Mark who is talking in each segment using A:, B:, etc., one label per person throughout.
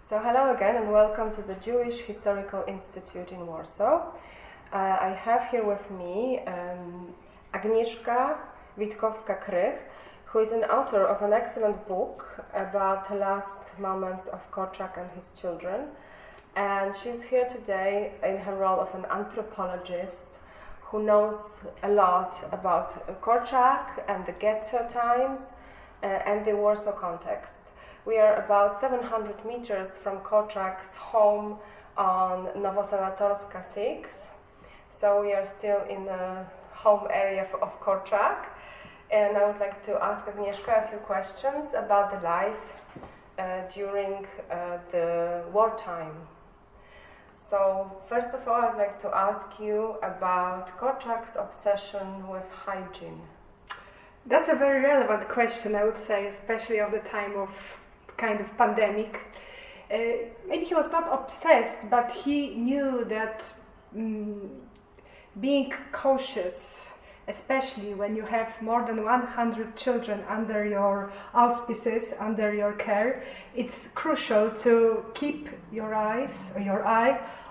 A: So hello again and welcome to the Jewish Historical Institute in Warsaw. I have here with me Agnieszka Witkowska Krych, who is an author of an excellent book about the last moments of Korczak and his children. And she's here today in her role of an anthropologist who knows a lot about Korczak and the Ghetto times and the Warsaw context. We are about 700 meters from Korczak's home on Nowosalwatorska 6, so we are still in the home area of Korczak. And I would like to ask Agnieszka a few questions about the life during the wartime. So, first of all, I'd like to ask you about Korczak's obsession with hygiene.
B: That's a very relevant question, I would say, especially of the time of kind of pandemic. Maybe he was not obsessed, but he knew that being cautious, especially when you have more than 100 children under your auspices, under your care, it's crucial to keep your eye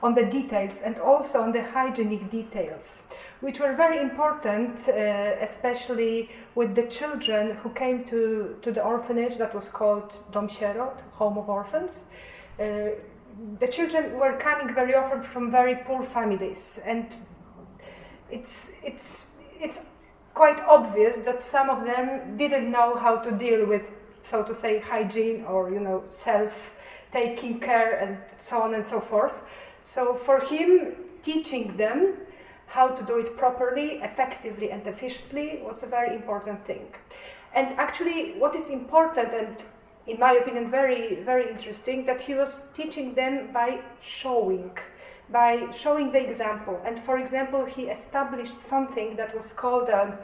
B: on the details and also on the hygienic details, which were very important, especially with the children who came to the orphanage that was called Dom Sierot, Home of Orphans. The children were coming very often from very poor families, and it's quite obvious that some of them didn't know how to deal with, so to say, hygiene or, self-taking care and so on and so forth. So for him, teaching them how to do it properly, effectively and efficiently was a very important thing. And actually what is important and in my opinion very, very interesting, that he was teaching them by showing the example. And for example, he established something that was called a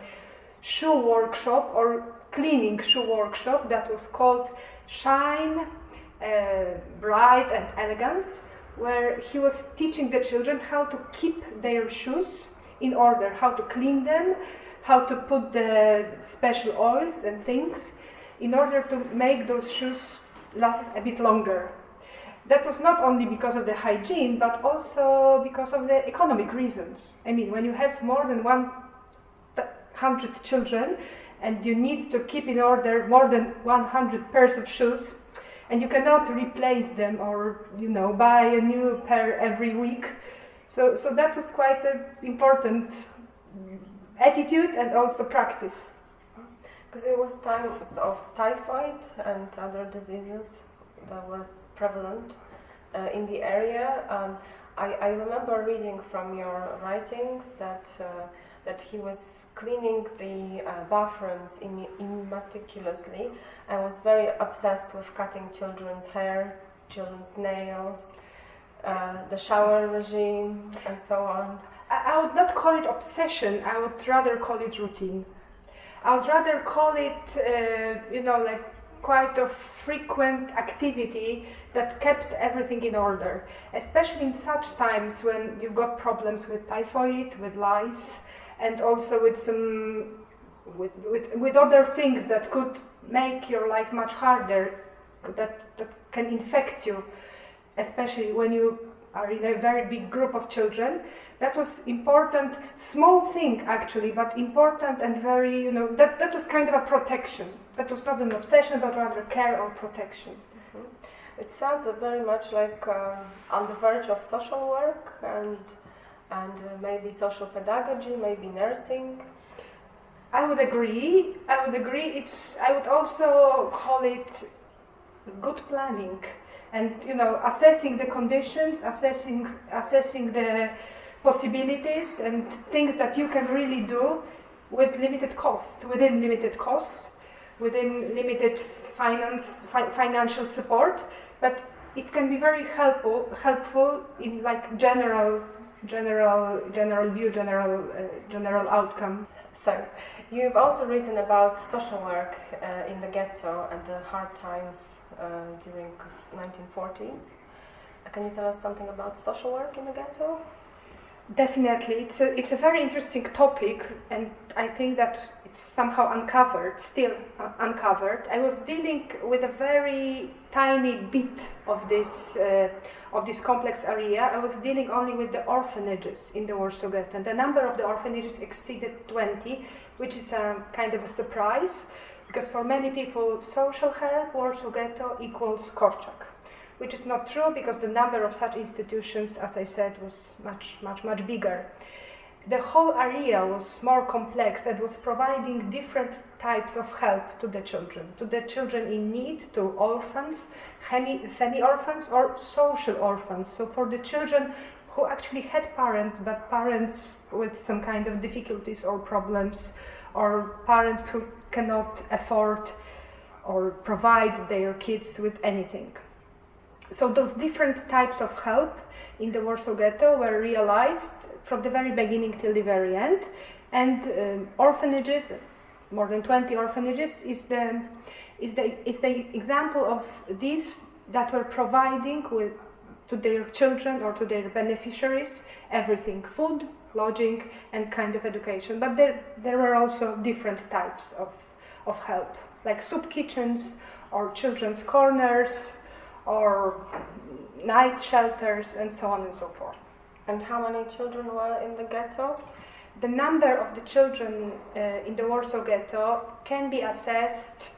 B: shoe workshop or cleaning shoe workshop that was called Shine, Bright and Elegance, where he was teaching the children how to keep their shoes in order, how to clean them, how to put the special oils and things in order to make those shoes last a bit longer. That was not only because of the hygiene, but also because of the economic reasons. I mean, when you have more than 100 children and you need to keep in order more than 100 pairs of shoes, and you cannot replace them or, buy a new pair every week. So that was quite an important attitude and also practice.
A: Because it was times of typhoid and other diseases that were prevalent in the area. I remember reading from your writings that he was cleaning the bathrooms meticulously and was very obsessed with cutting children's hair, children's nails, the shower regime, and so on.
B: I would not call it obsession, I would rather call it routine. I would rather call it, quite a frequent activity that kept everything in order, especially in such times when you've got problems with typhoid, with lice, and also with other things that could make your life much harder, that can infect you, especially when you are in a very big group of children. That was important, small thing actually, but important and very, that was kind of a protection. That was not an obsession, but rather care or protection.
A: Mm-hmm. It sounds very much like on the verge of social work and maybe social pedagogy, maybe nursing.
B: I would agree. I would also call it good planning. And assessing the conditions, assessing the possibilities and things that you can really do with limited costs, within limited financial support. But it can be very helpful in general outcome.
A: So, you've also written about social work in the ghetto and the hard times during 1940s. Can you tell us something about social work in the ghetto?
B: Definitely, it's a very interesting topic, and I think that it's somehow still uncovered. I was dealing with a very tiny bit of this complex area. I was dealing only with the orphanages in the Warsaw Ghetto, and the number of the orphanages exceeded 20, which is a kind of a surprise, because for many people, social help Warsaw Ghetto equals Korczak. Which is not true, because the number of such institutions, as I said, was much bigger. The whole area was more complex and was providing different types of help to the children in need, to orphans, semi-orphans or social orphans. So for the children who actually had parents, but parents with some kind of difficulties or problems, or parents who cannot afford or provide their kids with anything. So those different types of help in the Warsaw Ghetto were realized from the very beginning till the very end, and orphanages, more than 20 orphanages, is the example of these that were providing to their children or to their beneficiaries everything: food, lodging, and kind of education. But there were also different types of help, like soup kitchens or children's corners, or night shelters, and so on and so forth.
A: And how many children were in the ghetto?
B: The number of the children in the Warsaw Ghetto can be assessed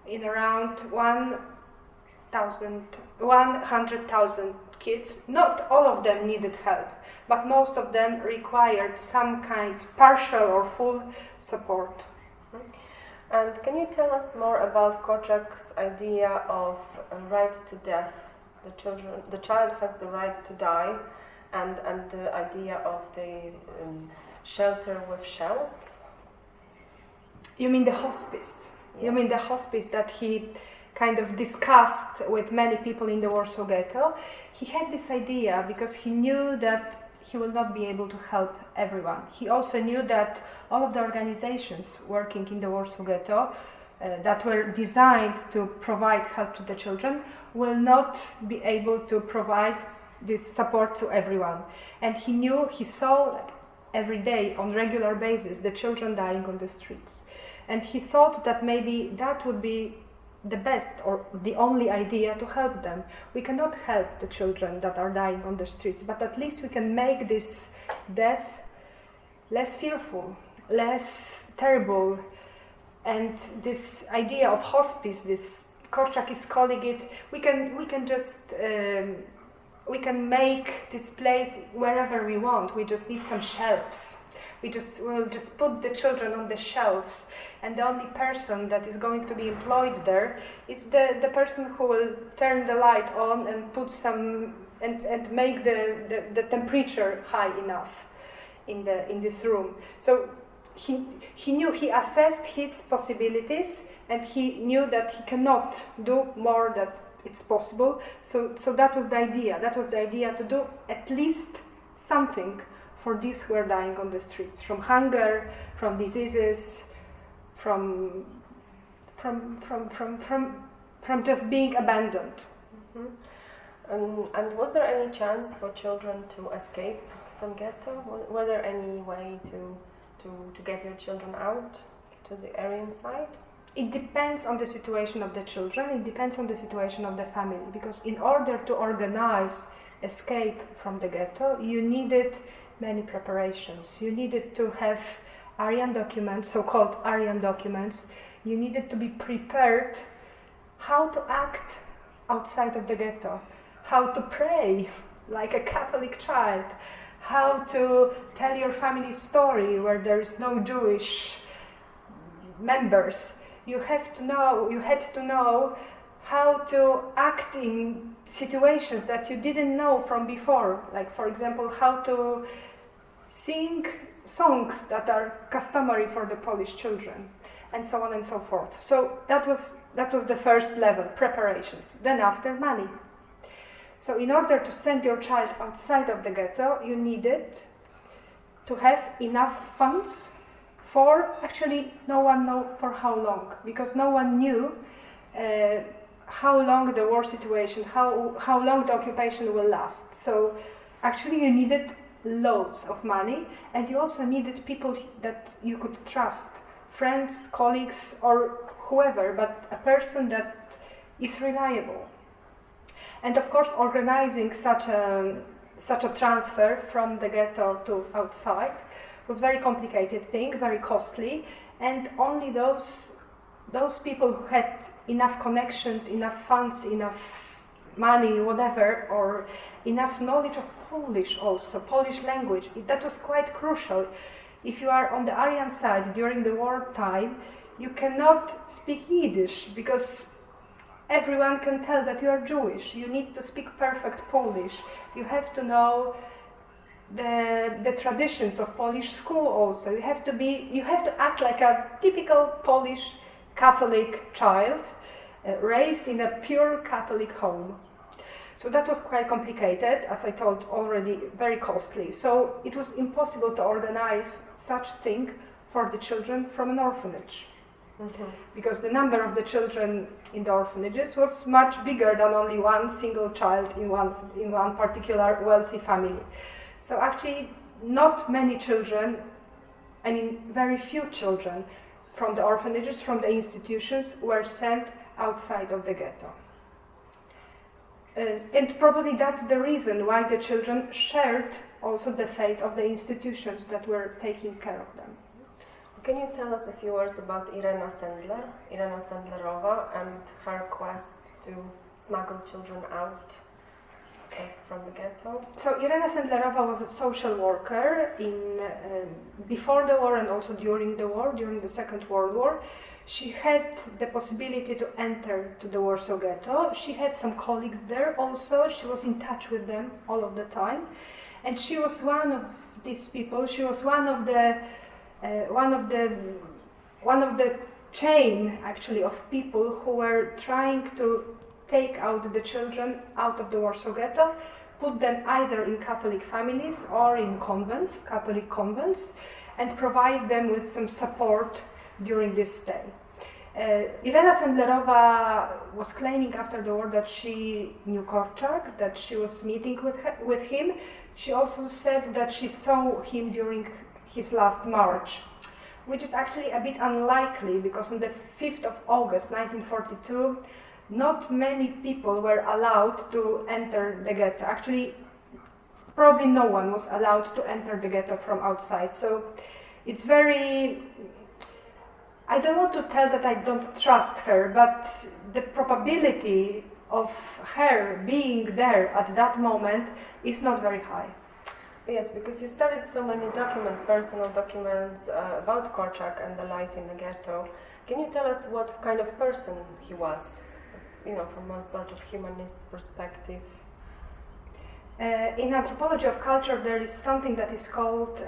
B: in around 100,000 kids. Not all of them needed help, but most of them required some kind, partial or full support.
A: And can you tell us more about Korczak's idea of a right to death? The child has the right to die, and the idea of the shelter with shelves?
B: You mean the hospice?
A: Yes.
B: You mean the hospice that he kind of discussed with many people in the Warsaw Ghetto? He had this idea because he knew that he will not be able to help everyone. He also knew that all of the organizations working in the Warsaw Ghetto that were designed to provide help to the children will not be able to provide this support to everyone. And he saw like, every day on regular basis the children dying on the streets. And he thought that maybe that would be the best or the only idea to help them. We cannot help the children that are dying on the streets, but at least we can make this death less fearful, less terrible. And this idea of hospice, this Korczak is calling it, we can make this place wherever we want. We just need some shelves. We'll just put the children on the shelves, and the only person that is going to be employed there is the person who will turn the light on and put some and make the temperature high enough in this room. So he knew, he assessed his possibilities, and he knew that he cannot do more than it's possible. So that was the idea. That was the idea, to do at least something for these who are dying on the streets, from hunger, from diseases, from just being abandoned.
A: Mm-hmm. And was there any chance for children to escape from ghetto? Were there any way to get your children out to the area inside?
B: It depends on the situation of the children. It depends on the situation of the family. Because in order to organize escape from the ghetto, you needed many preparations. You needed to have Aryan documents, so-called Aryan documents. You needed to be prepared how to act outside of the ghetto, how to pray like a Catholic child, how to tell your family story where there is no Jewish members. You had to know how to act in situations that you didn't know from before, like for example how to sing songs that are customary for the Polish children, and so on and so forth. So that was the first level, preparations. Then after, money. So in order to send your child outside of the ghetto, you needed to have enough funds for, actually no one knows for how long, because no one knew how long the war situation, how long the occupation will last. So actually you needed loads of money, and you also needed people that you could trust, friends, colleagues, or whoever, but a person that is reliable. And of course, organizing such a transfer from the ghetto to outside was a very complicated thing, very costly, and only those people who had enough connections, enough funds, enough money, whatever, or enough knowledge of Polish also, Polish language, that was quite crucial. If you are on the Aryan side during the wartime, you cannot speak Yiddish because everyone can tell that you are Jewish. You need to speak perfect Polish. You have to know the traditions of Polish school also. You have to act like a typical Polish Catholic child raised in a pure Catholic home. So that was quite complicated, as I told already, very costly. So it was impossible to organize such thing for the children from an orphanage. Mm-hmm. Because the number of the children in the orphanages was much bigger than only one single child in one particular wealthy family. So actually not many children, I mean very few children from the orphanages, from the institutions, were sent outside of the ghetto. And probably that's the reason why the children shared also the fate of the institutions that were taking care of them.
A: Can you tell us a few words about Irena Sendlerowa, and her quest to smuggle children out from the ghetto?
B: So Irena Sendlerowa was a social worker before the war and also during the war, during the Second World War. She had the possibility to enter to the Warsaw Ghetto. She had some colleagues there also. She was in touch with them all of the time. And she was one of these people. She was one of the chain actually of people who were trying to take out the children out of the Warsaw Ghetto, put them either in Catholic families or in convents, Catholic convents, and provide them with some support during this stay. Irena Sendlerowa was claiming after the war that she knew Korczak, that she was meeting with him. She also said that she saw him during his last march, which is actually a bit unlikely because on the 5th of August 1942, not many people were allowed to enter the ghetto. Actually, probably no one was allowed to enter the ghetto from outside. So it's very... I don't want to tell that I don't trust her, but the probability of her being there at that moment is not very high.
A: Yes, because you studied so many documents, personal documents about Korczak and the life in the ghetto. Can you tell us what kind of person he was, from a sort of humanist perspective?
B: In anthropology of culture, there is something that is called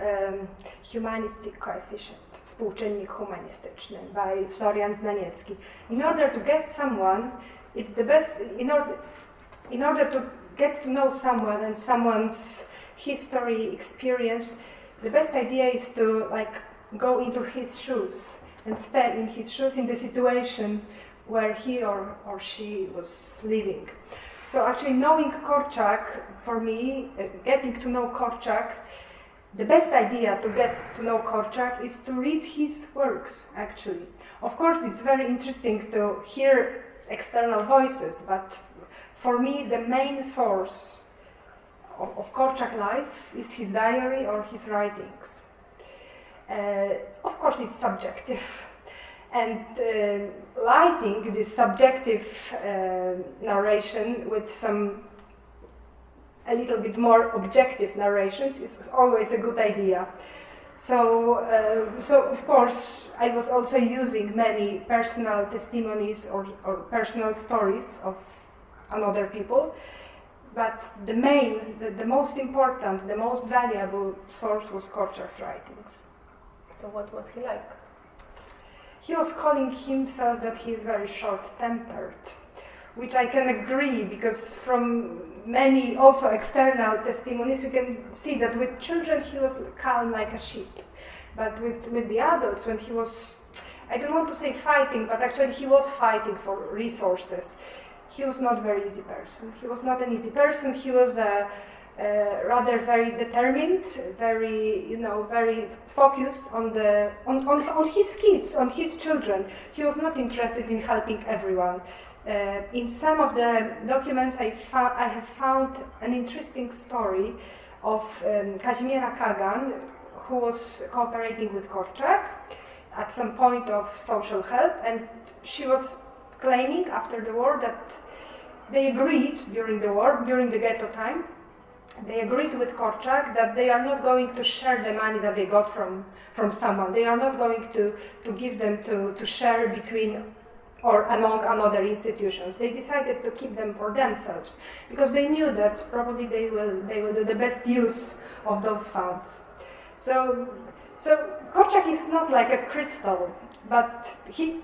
B: humanistic coefficient, współczynnik humanistyczny, by Florian Znaniecki. In order to get someone, it's the best, in order to get to know someone and someone's history, experience, the best idea is to go into his shoes and stand in his shoes in the situation where he or she was living. So actually knowing Korczak, for me, getting to know Korczak, the best idea to get to know Korczak is to read his works, actually. Of course, it's very interesting to hear external voices, but for me, the main source of Korczak life is his diary or his writings. Of course, it's subjective. And lighting this subjective narration with a little bit more objective narrations is always a good idea. So of course, I was also using many personal testimonies or personal stories of other people. But the most important, the most valuable source was Korczak's writings.
A: So what was he like?
B: He was calling himself that he is very short-tempered, which I can agree, because from many also external testimonies we can see that with children he was calm like a sheep. But with the adults, when he was, I don't want to say fighting, but actually he was fighting for resources. He was not a very easy person. He was not an easy person. He was a rather very determined, very focused on his kids, on his children. He was not interested in helping everyone. In some of the documents I have found an interesting story of Kazimiera Kagan, who was cooperating with Korczak at some point of social help, and she was claiming after the war that they agreed during the war, during the ghetto time, they agreed with Korczak that they are not going to share the money that they got from someone. They are not going to give them to share between or among another institutions. They decided to keep them for themselves because they knew that probably they will do the best use of those funds. So Korczak is not like a crystal, but he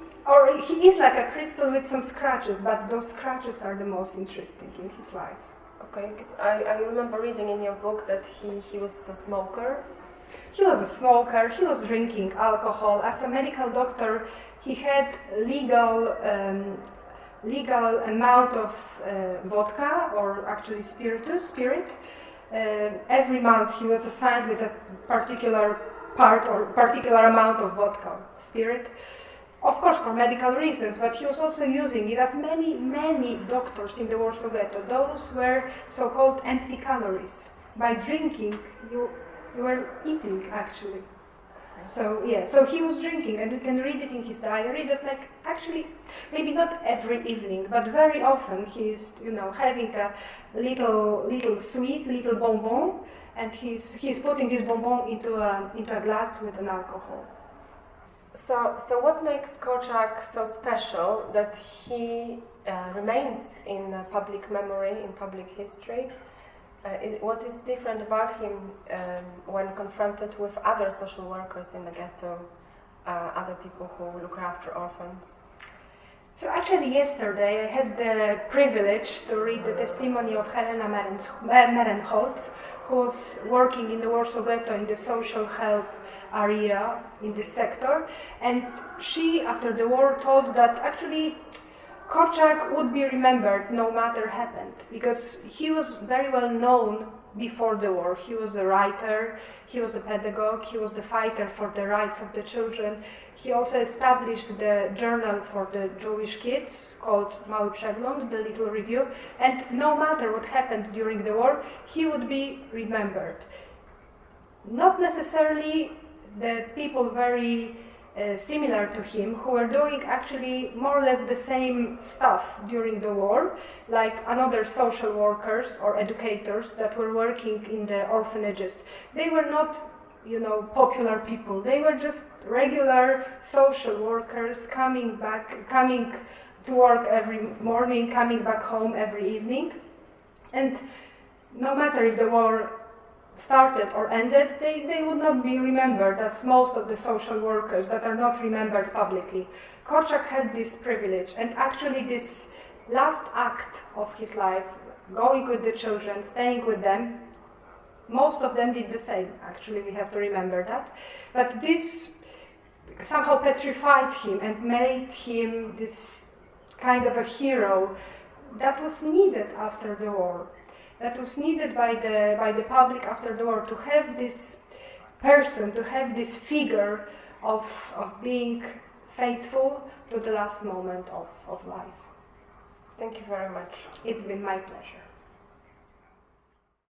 B: is like a crystal with some scratches, but those scratches are the most interesting in his life.
A: Okay, because I remember reading in your book that he was a smoker.
B: He was a smoker, he was drinking alcohol. As a medical doctor, he had legal amount of vodka, or actually spirit. Every month he was assigned with a particular part or particular amount of vodka, spirit. Of course, for medical reasons, but he was also using it, as many doctors in the Warsaw Ghetto. Those were so-called empty calories. By drinking, you were eating, actually. So he was drinking, and you can read it in his diary that, like, actually, maybe not every evening, but very often he's, having a little sweet, little bonbon, and he's putting this bonbon into a glass with an alcohol.
A: So what makes Korczak so special that he remains in public memory, in public history? What is different about him when confronted with other social workers in the ghetto, other people who look after orphans?
B: So actually yesterday I had the privilege to read the testimony of Helena Merenholt, who was working in the Warsaw Ghetto in the social help area in this sector, and she, after the war, told that actually Korczak would be remembered no matter happened, because he was very well known before the war. He was a writer, he was a pedagogue, he was the fighter for the rights of the children. He also established the journal for the Jewish kids called Mały Przegląd, the Little Review, and no matter what happened during the war, he would be remembered. Not necessarily the people very similar to him, who were doing actually more or less the same stuff during the war, like another social workers or educators that were working in the orphanages. They were not, popular people. They were just regular social workers coming to work every morning, coming back home every evening. And no matter if the war started or ended, they would not be remembered as most of the social workers that are not remembered publicly. Korczak had this privilege, and actually this last act of his life, going with the children, staying with them, most of them did the same, actually, we have to remember that. But this somehow petrified him and made him this kind of a hero that was needed after the war. That was needed by the public after the war, to have this person, to have this figure of being faithful to the last moment of life.
A: Thank you very much.
B: It's been my pleasure.